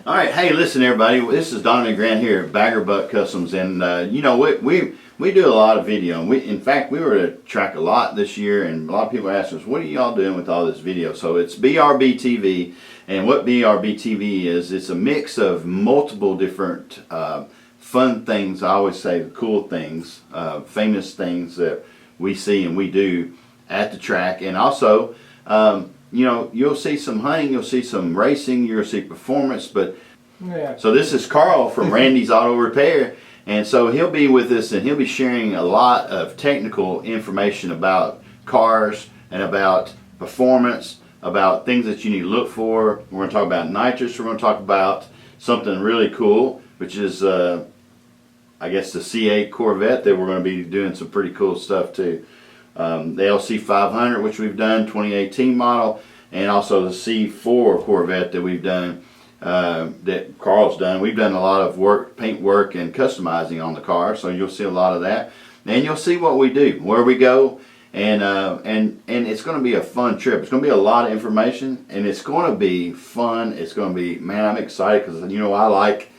All right, hey, listen, everybody. This is Donovan Grant here at BRB Customs, and you know we do a lot of video. In fact, we were at a track a lot this year, and a lot of people ask us, "What are y'all doing with all this video?" So it's BRB TV, and what BRB TV is, it's a mix of multiple different fun things. I always say cool things, famous things that we see and we do at the track, and also. You know, you'll see some hunting, you'll see some racing, you'll see performance, but yeah. So this is Carl from Randy's Auto Repair, and so he'll be with us and he'll be sharing a lot of technical information about cars and about performance, about things that you need to look for. We're going to talk about nitrous, we're going to talk about something really cool, which is I guess the C8 Corvette that we're going to be doing some pretty cool stuff too. The LC 500, which we've done, 2018 model, and also the C4 Corvette that we've done, that Carl's done. We've done a lot of work, paint work and customizing on the car, so you'll see a lot of that. And you'll see what we do, where we go, and it's going to be a fun trip. It's going to be a lot of information, and it's going to be fun. It's going to be, man, I'm excited because, you know, I like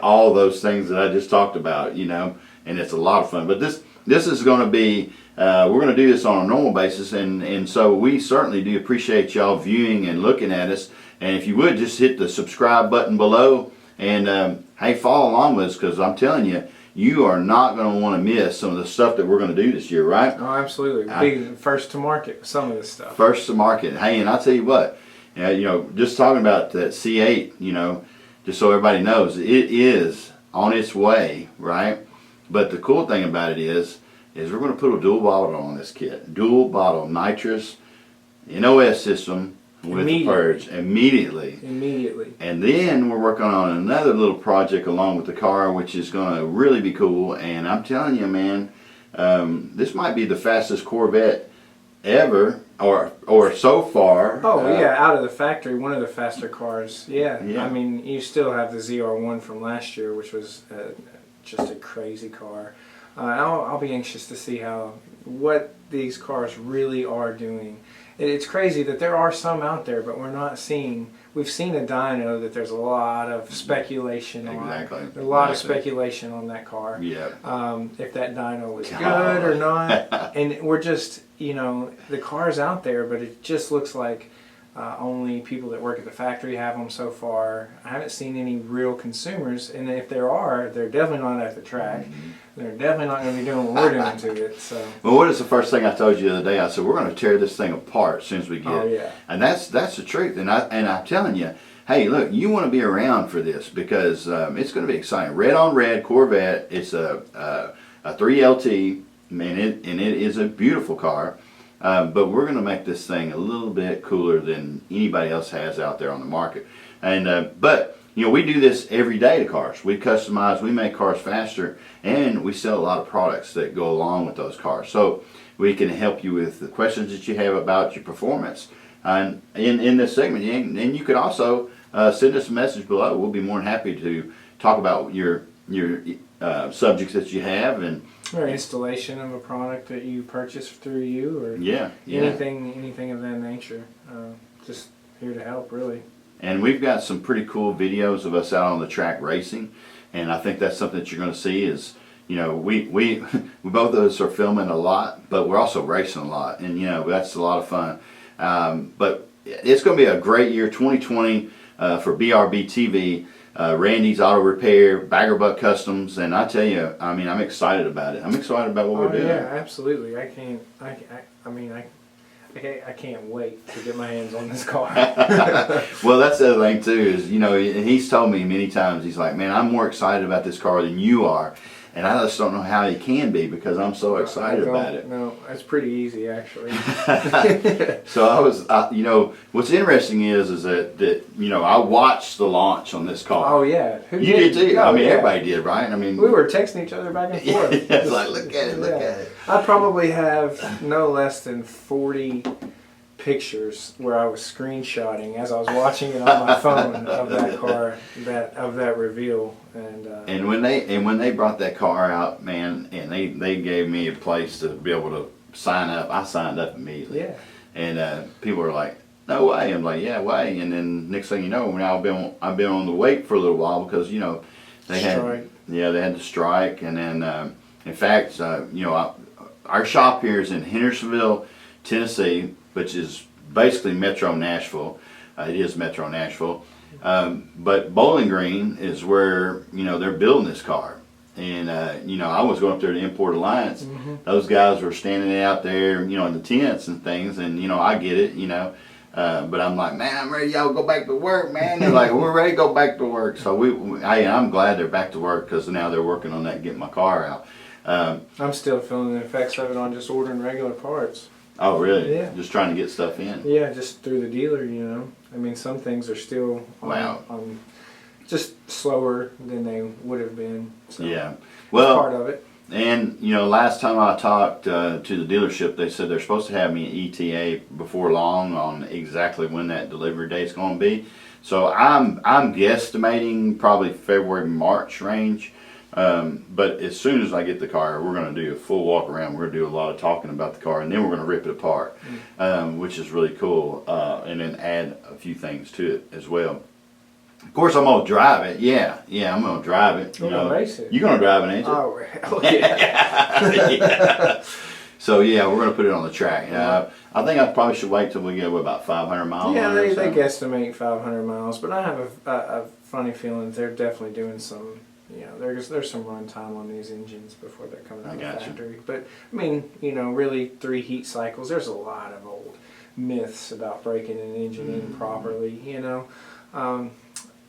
all those things that I just talked about, you know, and it's a lot of fun. But this is going to be, we're going to do this on a normal basis, and so we certainly do appreciate y'all viewing and looking at us. And if you would, just hit the subscribe button below, and hey, follow along with us, because I'm telling you, you are not going to want to miss some of the stuff that we're going to do this year, right? Oh, absolutely. We'll be first to market with some of this stuff. First to market. Hey, and I'll tell you what, you know, just talking about that C8, you know, just so everybody knows, it is on its way, right? But the cool thing about it is we're going to put a dual bottle on this kit. Dual bottle nitrous NOS system with the purge immediately. And then we're working on another little project along with the car, which is going to really be cool. And I'm telling you, man, this might be the fastest Corvette ever, or so far. Oh yeah, out of the factory, one of the faster cars. Yeah. I mean, you still have the ZR1 from last year, which was just a crazy car. I'll be anxious to see what these cars really are doing. It's crazy that there are some out there, but we're not seeing. We've seen a dyno that there's a lot of speculation on. There's a lot of speculation on that car. Yeah. If that dyno was good or not, and we're just, you know, the car's out there, but it just looks like only people that work at the factory have them so far. I haven't seen any real consumers, and if there are, they're definitely not at the track. They're definitely not going to be doing what we're doing to it. So. Well, what is the first thing I told you the other day? I said we're going to tear this thing apart as soon as we get. Oh yeah. And that's the truth. And I'm telling you, hey, look, you want to be around for this because it's going to be exciting. Red on red Corvette. It's a 3LT, man, and it is a beautiful car. But we're going to make this thing a little bit cooler than anybody else has out there on the market. And but you know, we do this every day to cars. We customize, we make cars faster, and we sell a lot of products that go along with those cars. So we can help you with the questions that you have about your performance. And in this segment, and you could also send us a message below. We'll be more than happy to talk about your subjects that you have, and or installation of a product that you purchased through you, or anything of that nature. Just here to help, really. And we've got some pretty cool videos of us out on the track racing, and I think that's something that you're going to see. Is, you know, we both of us are filming a lot, but we're also racing a lot, and you know, that's a lot of fun. But it's going to be a great year, 2020, for BRB TV. Randy's Auto Repair, BRB Customs, and I tell you, I mean, I'm excited about it. I'm excited about what we're doing. Yeah, absolutely. I can't wait to get my hands on this car. Well, that's the other thing too, is, you know, he's told me many times, he's like, man, I'm more excited about this car than you are. And I just don't know how he can be, because I'm so excited about it. No, it's pretty easy, actually. So I was, you know, what's interesting is that you know, I watched the launch on this car. Oh yeah, you did too. I mean, everybody did, right? I mean, we were texting each other back and forth. It's like, look at it, look at it. I probably have no less than 40 pictures where I was screenshotting as I was watching it on my phone of that car, of that reveal. And when they brought that car out, man, and they gave me a place to be able to sign up, I signed up immediately. Yeah. And people were like, no way. I'm like, yeah, way. And then next thing you know, now I've been on the wait for a little while because, you know, they had the strike. And then, in fact, you know, our shop here is in Hendersonville, Tennessee, which is basically Metro Nashville. It is Metro Nashville. But Bowling Green is where, you know, they're building this car. And, you know, I was going up there to Import Alliance. Those guys were standing out there, you know, in the tents and things. And, you know, I get it, you know. But I'm like, man, I'm ready. Y'all go back to work, man. They're like, we're ready to go back to work. So I'm glad they're back to work because now they're working on that, getting my car out. I'm still feeling the effects of it on just ordering regular parts. Oh, really? Yeah. Just trying to get stuff in? Yeah, just through the dealer, you know. I mean, some things are still just slower than they would have been. So yeah. Well, that's part of it. And, you know, last time I talked to the dealership, they said they're supposed to have me an ETA before long on exactly when that delivery date's going to be. So I'm guesstimating probably February, March range. But as soon as I get the car, we're going to do a full walk around. We're going to do a lot of talking about the car, and then we're going to rip it apart, which is really cool, and then add a few things to it as well. Of course, I'm going to drive it. Yeah, I'm going to drive it. You're going to race it. You're going to drive it, ain't you? Oh, hell yeah. Yeah. So, yeah, we're going to put it on the track. I think I probably should wait till we get about 500 miles. Yeah, they guesstimate 500 miles, but I have a funny feeling they're definitely doing some. You know, there's some run time on these engines before they're coming out of the factory. But, I mean, you know, really 3 heat cycles. There's a lot of old myths about breaking an engine in properly, you know.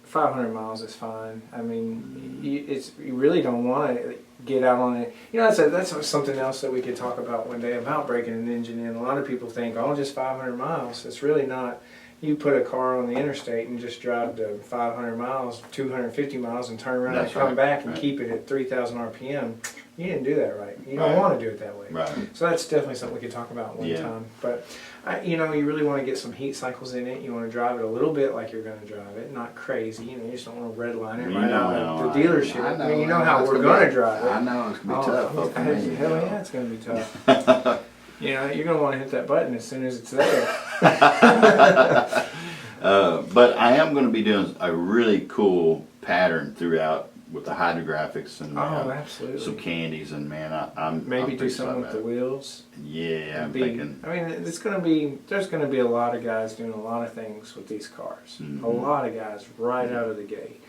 500 miles is fine. I mean, you really don't want to get out on it. You know, that's something else that we could talk about one day about breaking an engine in. A lot of people think, oh, just 500 miles. It's really not. You put a car on the interstate and just drive to 500 miles, 250 miles, and turn around and come back and keep it at 3,000 RPM. You didn't do that right. You don't want to do it that way. Right. So that's definitely something we could talk about one time. But, you know, you really want to get some heat cycles in it. You want to drive it a little bit like you're going to drive it, not crazy. You know, you just don't want to redline it right out of the dealership. I mean, you know how we're going to drive it. I know it's going to be tough. Hell yeah, it's going to be tough. You know, you're going to want to hit that button as soon as it's there. But I am going to be doing a really cool pattern throughout with the hydrographics and absolutely. Some candies, and man, I'm maybe do something with the wheels. Yeah, I'm thinking. I mean, there's going to be a lot of guys doing a lot of things with these cars. A lot of guys right out of the gate.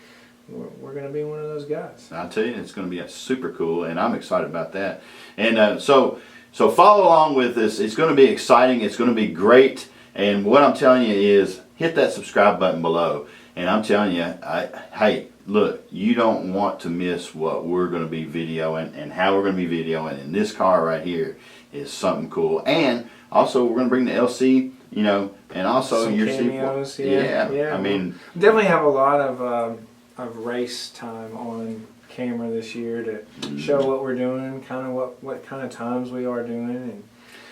We're going to be one of those guys. I'll tell you, it's going to be super cool, and I'm excited about that. And so follow along with this. It's going to be exciting. It's going to be great. And what I'm telling you is, hit that subscribe button below. And I'm telling you, hey, look, you don't want to miss what we're going to be videoing and how we're going to be videoing. And this car right here is something cool. And also, we're going to bring the LC, you know, and also some your cameos. Yeah. I mean, we'll definitely have a lot of race time on camera this year to show what we're doing, kind of what kind of times we are doing, and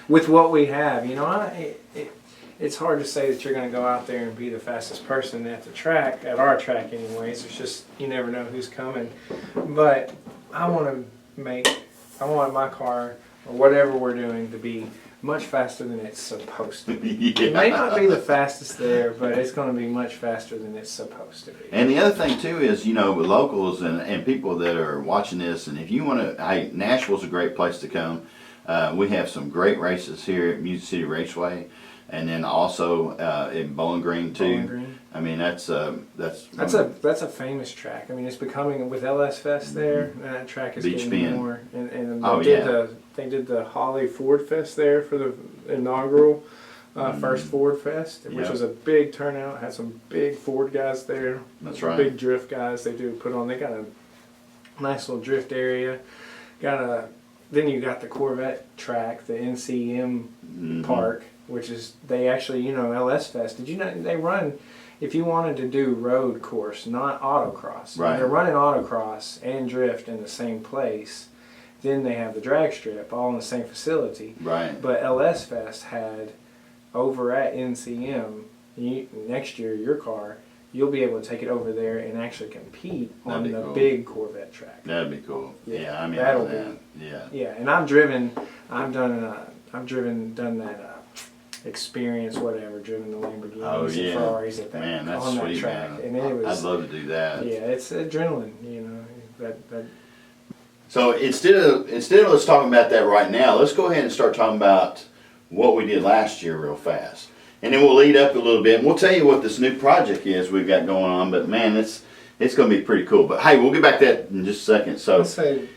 with what we have. You know, it's hard to say that you're going to go out there and be the fastest person at the track, at our track anyways. It's just, you never know who's coming. But I want my car, or whatever we're doing, to be much faster than it's supposed to be. It may not be the fastest there, but it's going to be much faster than it's supposed to be. And the other thing too is, you know, with locals and people that are watching this, and if you want to, hey, Nashville's a great place to come. We have some great races here at Music City Raceway. And then also in Bowling Green too. Bowling Green. I mean, that's a famous track. I mean, it's becoming, with LS Fest there, and that track is getting more. And they did the Holly Ford Fest there for the inaugural first Ford Fest, which was a big turnout. Had some big Ford guys there. That's right. Big drift guys. They got a nice little drift area. Then you got the Corvette track, the NCM Park, which is, they actually, you know, LS Fest. Did you know they run, if you wanted to do road course, not autocross. Right. They're running autocross and drift in the same place. Then they have the drag strip all in the same facility. Right. But LS Fest had, over at NCM, next year, your car, you'll be able to take it over there and actually compete on the big Corvette track. That'd be cool. Yeah, I mean, that'll be. Yeah. Yeah, and I've driven that experience, whatever, driven the Lamborghinis Oh, yeah. and Ferraris at that, Man, that's on that sweet, track. man. And it was, I'd love to do that. yeah, it's adrenaline, you know. That So instead of us talking about that right now, let's go ahead and start talking about what we did last year real fast. And then we'll lead up a little bit and we'll tell you what this new project is we've got going on. But man, it's going to be pretty cool. But hey, we'll get back to that in just a second. So let's say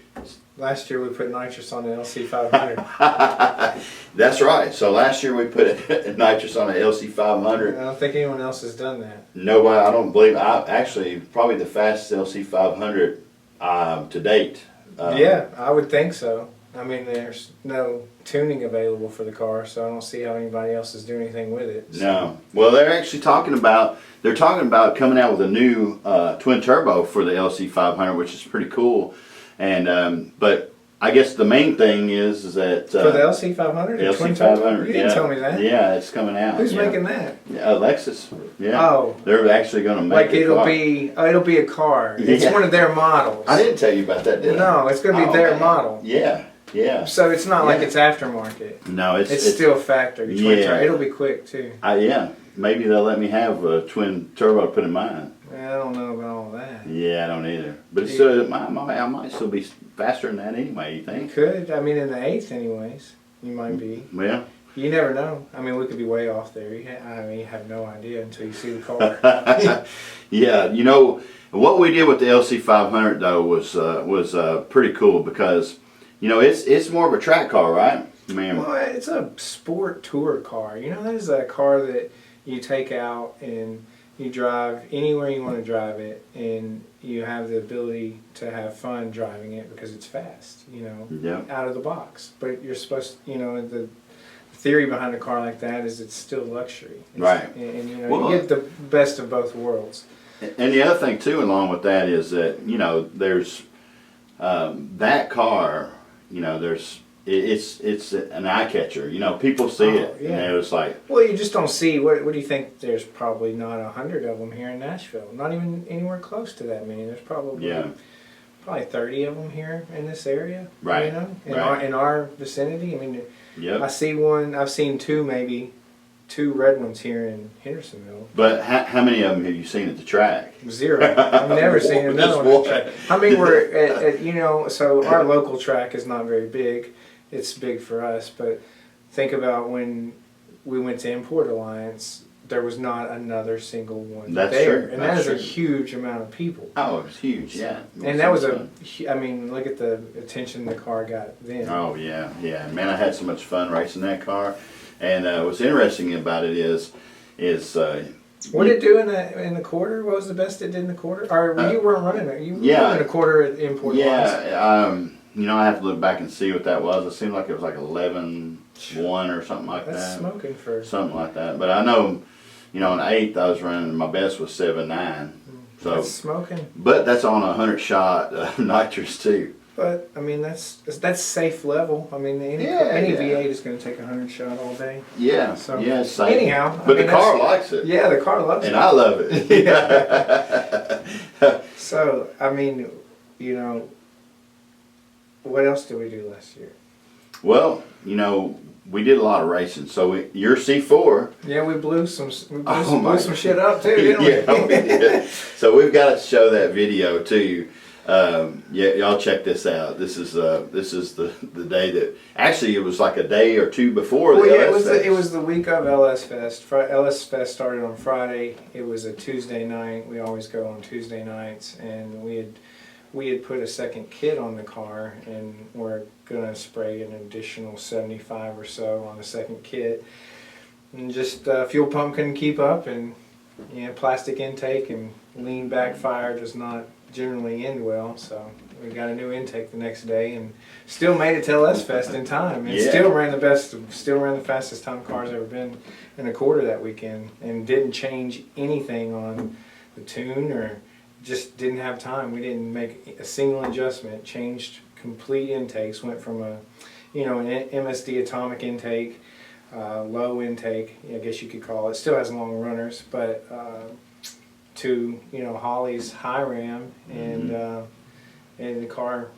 last year we put nitrous on the LC 500. That's right. So last year we put nitrous on an LC 500. I don't think anyone else has done that. Nobody, I don't believe. Actually probably the fastest LC 500 to date. Yeah, I would think so. I mean, there's no tuning available for the car, so I don't see how anybody else is doing anything with it. So. No. Well, they're actually talking about coming out with a new twin turbo for the LC 500, which is pretty cool. And but I guess the main thing is that for the LC 500, the LC twin 500. turbo? You didn't tell me that. Yeah, it's coming out. Who's making that? Lexus. Yeah. Oh. They're actually going to make like a car. it'll be a car. It's Yeah. one of their models. I didn't tell you about that, did I? No, it's going to be their man. model. Yeah. Yeah. So it's not like Yeah. it's aftermarket. No, It's still factory. Twin Yeah. turbo. It'll be quick too. Yeah. Maybe they'll let me have a twin turbo to put in mine. I don't know about all that. Yeah, I don't either. But it's still, I might still be faster than that anyway, you You think? could. I mean, in the 8th anyways, you might be. Well. You never know. I mean, we could be way off there. You have no idea until you see the car. Yeah, you know, what we did with the LC 500 though was pretty cool because, you know, it's more of a track car, right? Man. Well, it's a sport tour car. You know, that is a car that you take out and you drive anywhere you want to drive it, and you have the ability to have fun driving it because it's fast, you know, Yeah. out of the box. But you're supposed to, you know, the theory behind a car like that is it's still luxury. Right. And you know, Well, you get the best of both worlds. And the other thing too, along with that, is that, you know, there's that car. You know, it's an eye catcher. You know, people see it, yeah. and it's like, Well, you just don't see. What do you think? There's probably not 100 of them here in Nashville. Not even anywhere close to that many. There's probably 30 of them here in this area. Right. You know, Right. in our vicinity. I mean, yep. I see one. I've seen maybe two red ones here in Hendersonville. But how many of them have you seen at the track? 0. I've never seen another Just one. one. I mean, we're at you know, so our local track is not very big. It's big for us, but think about when we went to Import Alliance, there was not another single one That's there. true. And That's that is a true. huge amount of people. Oh, it was huge, yeah. And that was I mean, look at the attention the car got then. Oh, yeah, yeah. Man, I had so much fun racing that car. And what's interesting about it is what did it do in the quarter? What was the best it did in the quarter? Or you weren't running it. You were running a quarter at Import Alliance. Yeah, you know, I have to look back and see what that was. It seemed like it was like 11-1 or something like that. That's smoking for something like that. But I know, you know, in 8th I was running, my best was 7.9. So that's smoking. But that's on a 100-shot nitrous too. But I mean, that's safe level. I mean, any V8 is going to take 100 shot all day. Yeah, So, yeah, it's safe. anyhow, But the car likes it. Yeah, the car loves it. And I love it. Yeah. So I mean, you know, what else did we do last year? Well, you know, we did a lot of racing. So your C4. Yeah, we blew some Oh, blew some shit up too, didn't Yeah, we? we did. So we've got to show that video to you. Yeah, y'all check this out. This is the day that actually it was like a day or two before Well, the yeah, LS Fest. it was the week of LS Fest. LS Fest started on Friday. It was a Tuesday night. We always go on Tuesday nights, and we had put a second kit on the car, and we're gonna spray an additional 75 or so on the second kit, and just fuel pump couldn't keep up, and plastic intake and lean backfire does not generally end well, so we got a new intake the next day and still made it to LS Fest in time, and still ran the fastest time car's ever been in a quarter that weekend, and didn't change anything on the tune or just didn't have time. We didn't make a single adjustment. Changed complete intakes. Went from an MSD atomic intake, low intake, I guess you could call it. Still has long runners, but to Holly's high ram, and the car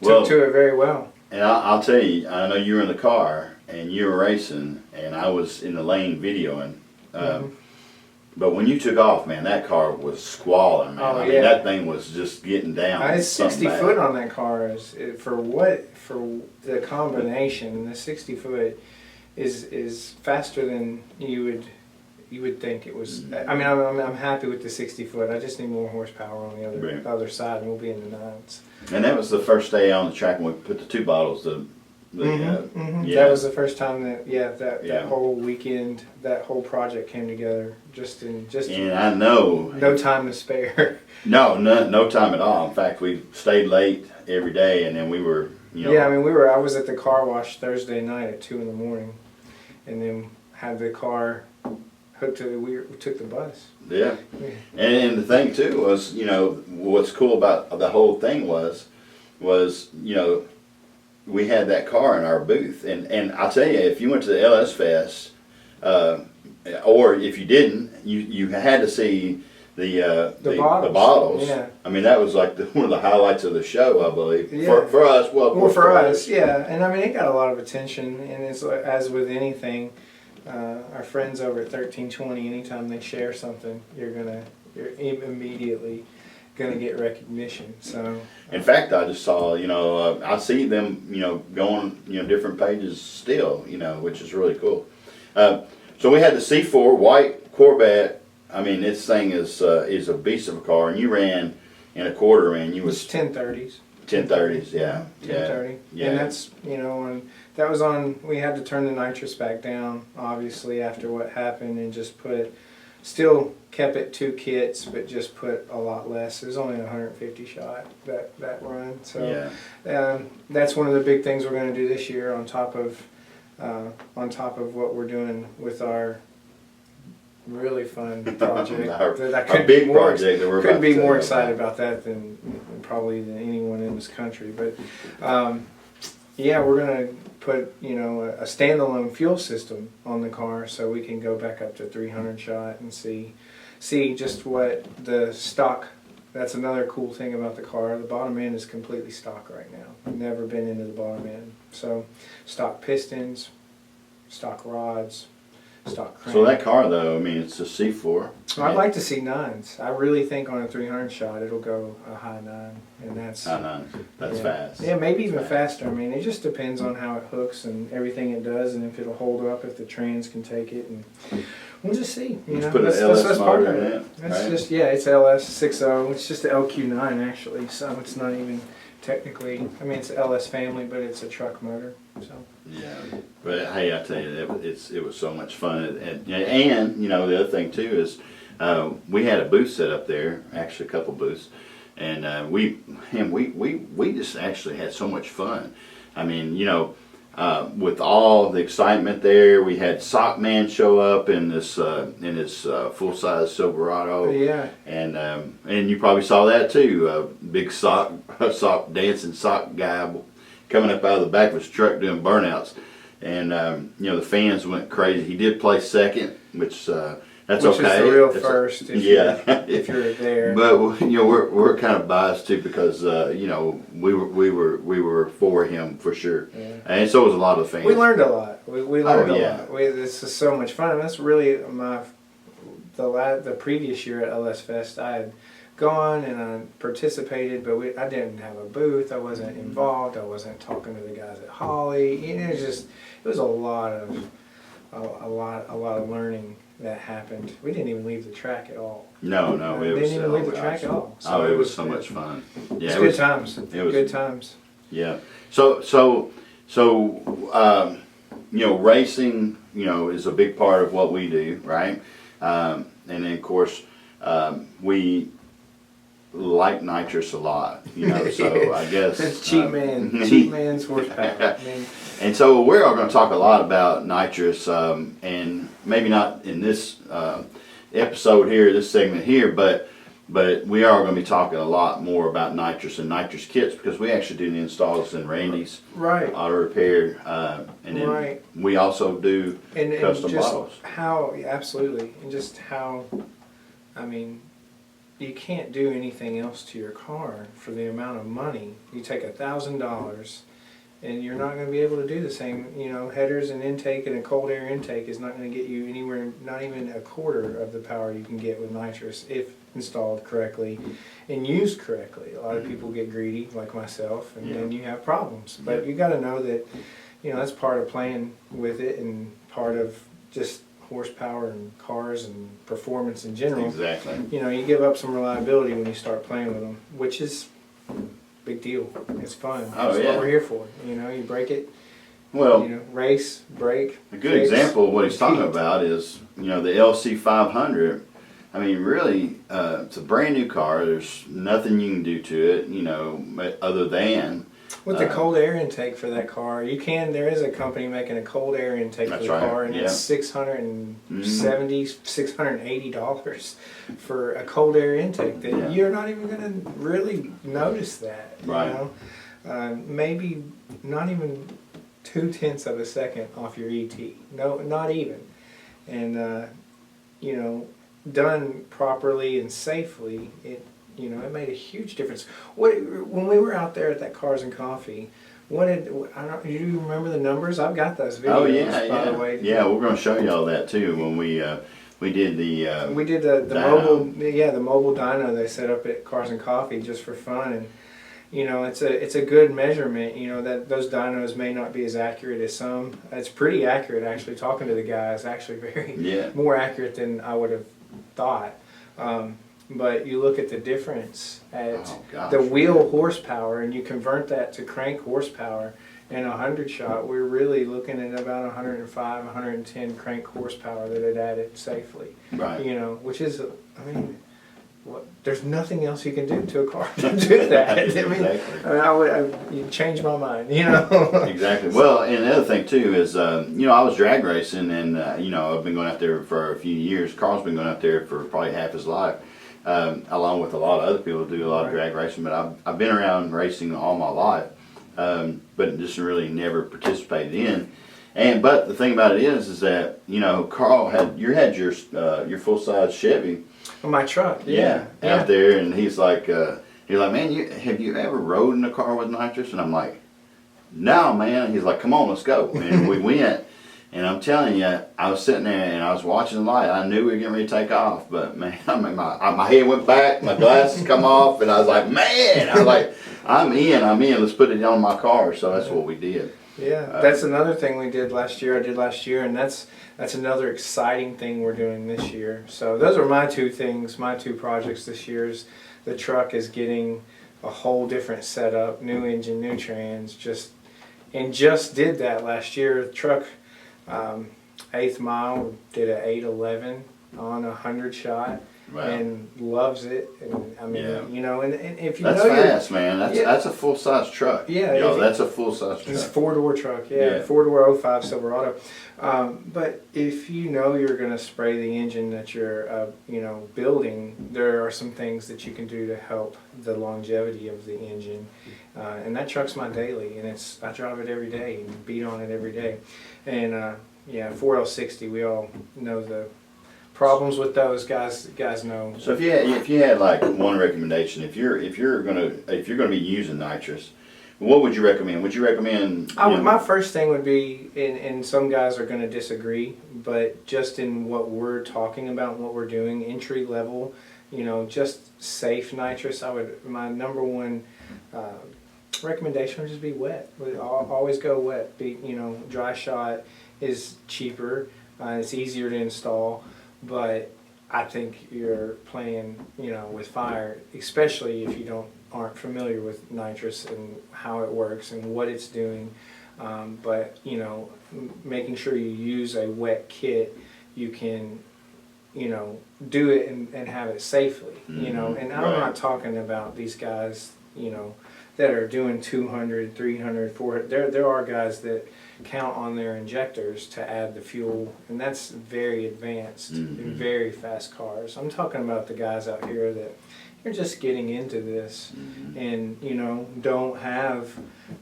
took to it very well. And I'll tell you, I know you were in the car and you were racing, and I was in the lane videoing. But when you took off, man, that car was squalling, man. Oh, I yeah. mean, that thing was just getting down. It's 60 something bad. foot on that car. For the combination, the 60 foot is faster than you would think it was. I mean, I'm happy with the 60 foot. I just need more horsepower on the other side, and we'll be in the nines. And that was the first day on the track when we put the 2 bottles. Yeah. That was the first time that whole weekend, that whole project came together. And I know no time to spare. No time at all. In fact, we stayed late every day, and then we were, Yeah, I mean, I was at the car wash Thursday night at 2 in the morning, and then had the car hooked to. We took the bus. Yeah. And the thing too was, what's cool about the whole thing was, we had that car in our booth, and I'll tell you, if you went to the LS Fest, or if you didn't, you had to see the bottles. Yeah. I mean, that was like one of the highlights of the show, I believe. Yeah. For us, well, for us, yeah. And I mean, it got a lot of attention, and it's like, as with anything, our friends over at 1320, anytime they share something, you're immediately gonna get recognition. So in fact, I just saw, I see them, going, different pages still, which is really cool. So we had the C4 white Corvette. I mean, this thing is a beast of a car, and you ran in a quarter, and you was 1030s. 1030s, yeah. 1030. Yeah. And that's, and that was on, we had to turn the nitrous back down, obviously, after what happened, and just still kept it 2 kits, but just put a lot less. It was only 150 shot, that run. So that's one of the big things we're going to do this year, on top of what we're doing with our really fun project. our big project that we're couldn't be more about. excited about that than anyone in this country. But we're gonna put a standalone fuel system on the car, so we can go back up to 300 shot and see just what the stock. That's another cool thing about the car. The bottom end is completely stock right now. Never been into the bottom end. So stock pistons, stock rods, stock crank. So that car, though, I mean, it's a C4. I'd like to see 9s. I really think on a 300 shot it'll go a high 9, and that's high 9. That's fast. Yeah, maybe even faster. I mean, it just depends on how it hooks and everything it does, and if it'll hold up, if the trans can take it, and we'll just see. Let's put an LS motor in it. That's right? It's LS60. It's just the LQ9 actually, so it's not even technically. I mean, it's LS family, but it's a truck motor. So. Yeah, but hey, I tell you, it was so much fun, and the other thing too is we had a booth set up there, actually a couple booths, and we just actually had so much fun. I mean, with all the excitement there, we had Sock Man show up in his full size Silverado. Yeah, and you probably saw that too, big dancing sock guy coming up out of the back of his truck doing burnouts, and the fans went crazy. He did play second, which okay. Which is the real first. If you're there. But we're kind of biased too, because we were for him for sure, and so was a lot of the fans. We learned a lot. We learned a lot. This is so much fun. And that's really the previous year at LS Fest. I had gone and I participated, but I didn't have a booth. I wasn't involved. I wasn't talking to the guys at Holly. It was a lot of learning that happened. We didn't even leave the track at all. No, we didn't even leave the track at all. So it was so much fun. Yeah, it was good times. It was good times. Yeah. So racing, is a big part of what we do, right? And then of course, we like nitrous a lot, so I guess it's cheap man's horsepower. I mean, and so we're all going to talk a lot about nitrous, and maybe not in this episode here, this segment here, but we are going to be talking a lot more about nitrous and nitrous kits, because we actually do the installs in Randy's auto repair, and then we also do custom bottles. Absolutely, and just how, I mean, you can't do anything else to your car for the amount of money. You take $1,000 and you're not going to be able to do the same. You know, headers and intake and a cold air intake is not going to get you anywhere, not even a quarter of the power you can get with nitrous if installed correctly and used correctly. A lot of people get greedy, like myself, and then you have problems. But you got to know that, you know, that's part of playing with it and part of just horsepower and cars and performance in general. Exactly. You know, you give up some reliability when you start playing with them, which is big deal. It's fun. Oh, That's yeah. what we're here for. You know, you break it. Well, You know, race, break. a good example of what he's talking about is, you know, the LC 500. I mean, really, it's a brand new car. There's nothing you can do to it, you know, other than with the cold air intake for that car, you can. There is a company making a cold air intake for the car, and it's $670, $680 for a cold air intake. That you're not even going to really notice that. Right. You know? Maybe not even 0.2 of a second off your ET. No, not even. And you know, done properly and safely, it made a huge difference. When we were out there at that Cars and Coffee, do you remember the numbers? I've got those videos. Oh yeah, by the way. Yeah, we're going to show you all that too when we did the mobile the mobile dyno they set up at Cars and Coffee just for fun, and you know, it's a good measurement. You know, that those dynos may not be as accurate as some. It's pretty accurate actually. Talking to the guys, actually very more accurate than I would have thought. But you look at the difference at the wheel horsepower, and you convert that to crank horsepower. In a 100 shot, we're really looking at about 105, 110 crank horsepower that it added safely. Right. You know, which is, I mean, there's nothing else you can do to a car to do that. You change my mind, you know. Exactly. Well, and the other thing too is, you know, I was drag racing, and you know, I've been going out there for a few years. Carl's been going out there for probably half his life, along with a lot of other people who do a lot of drag racing. But I've been around racing all my life, but just really never participated in. But the thing about it is that, you know, Carl had your full size Chevy. My truck, out there, and he's like, man, have you ever rode in a car with nitrous? And I'm like, no, man. He's like, come on, let's go. And we went, and I'm telling you, I was sitting there and I was watching the light. I knew we were getting ready to take off, but man, I mean, my head went back, my glasses come off, and I was like, man, I'm in. Let's put it on my car. So that's what we did. Yeah, that's another thing we did last year. I did last year, and that's another exciting thing we're doing this year. So those are my two things, my two projects this year. Is the truck is getting a whole different setup, new engine, new trans. Just did that last year. The truck, 8th mile, did an 8:11 on a 100 shot. Wow. And loves it, and I mean, you know, and if you that's know fast, man. That's a full size truck. Yeah, that's a full size truck. It's a 4-door truck. Yeah, 4-door 05 Silverado. But if you know you're going to spray the engine that you're, you know, building, there are some things that you can do to help the longevity of the engine. And that truck's my daily, and I drive it every day and beat on it every day. And 4L60, we all know the problems with those guys know. So if you had like one recommendation, if you're gonna be using nitrous, what would you recommend? Would you recommend? My first thing would be, and some guys are going to disagree, but just in what we're talking about, and what we're doing, entry level, you know, just safe nitrous. My number one recommendation would just be wet. Always go wet. Dry shot is cheaper. It's easier to install. But I think you're playing, you know, with fire, especially if you aren't familiar with nitrous and how it works and what it's doing. But you know, making sure you use a wet kit, you can, you know, do it and have it safely. You know, and I'm not talking about these guys, you know, that are doing 200, 300, 400. There are guys that count on their injectors to add the fuel, and that's very advanced in very fast cars. I'm talking about the guys out here that are just getting into this and, you know, don't have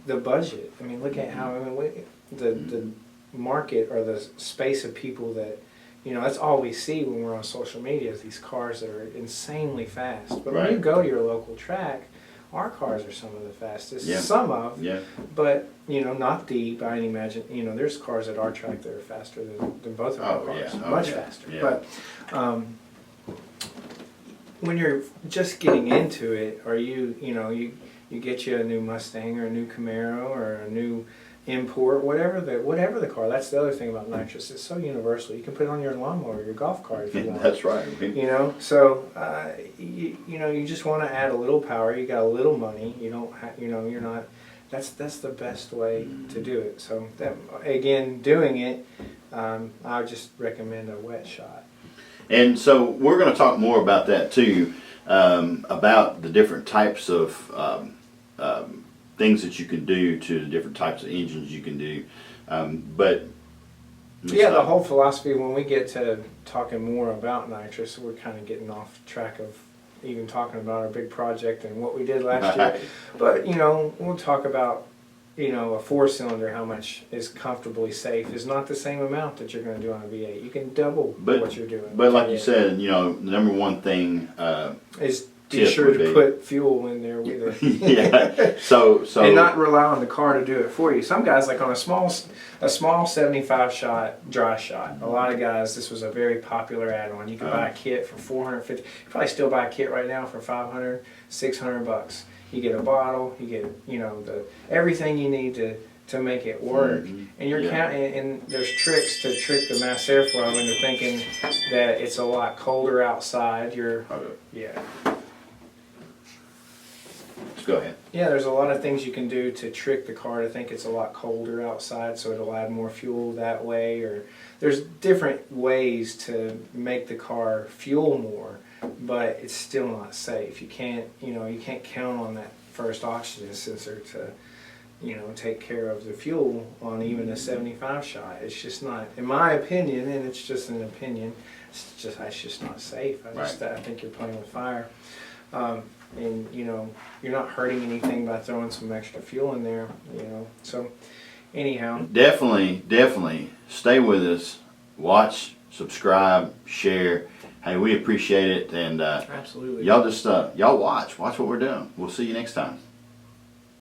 the budget. I mean, look at how the market or the space of people that, you know, that's all we see when we're on social media is these cars that are insanely fast. But when you go to your local track, our cars are some of the fastest. Yeah. Some of, Yeah. but not the by any imagine. There's cars at our track that are faster than both of our cars, much faster. Yeah. But when you're just getting into it, or you get you a new Mustang or a new Camaro or a new import, whatever the car. That's the other thing about nitrous. It's so universal. You can put it on your lawnmower, your golf cart if you want. That's right. So you just want to add a little power. You got a little money. You don't you're not. That's the best way to do it. So again, doing it, I would just recommend a wet shot. And so we're going to talk more about that too, about the different types of things that you can do to the different types of engines you can do. But yeah, the whole philosophy, when we get to talking more about nitrous, we're kind of getting off track of even talking about our big project and what we did last year. But we'll talk about a 4-cylinder, how much is comfortably safe is not the same amount that you're going to do on a V8. You can double what you're doing. But like you said, the number one thing is be sure to put fuel in there with it. Yeah. So and not rely on the car to do it for you. Some guys, like on a small 75 shot dry shot. A lot of guys, this was a very popular add-on. You could buy a kit for $450. You probably still buy a kit right now for $500, $600. You get a bottle. You get everything you need to make it work. And you're counting. And there's tricks to trick the mass airflow into thinking that it's a lot colder outside. Go ahead. Yeah, there's a lot of things you can do to trick the car to think it's a lot colder outside, so it'll add more fuel that way. Or there's different ways to make the car fuel more, but it's still not safe. You can't count on that first oxygen sensor to take care of the fuel on even a 75 shot. It's just not, in my opinion, and it's just an opinion. It's just not safe. I think you're playing with fire. And you're not hurting anything by throwing some extra fuel in there. So anyhow, definitely stay with us. Watch, subscribe, share. Hey, we appreciate it, and absolutely. y'all just y'all watch what we're doing. We'll see you next time.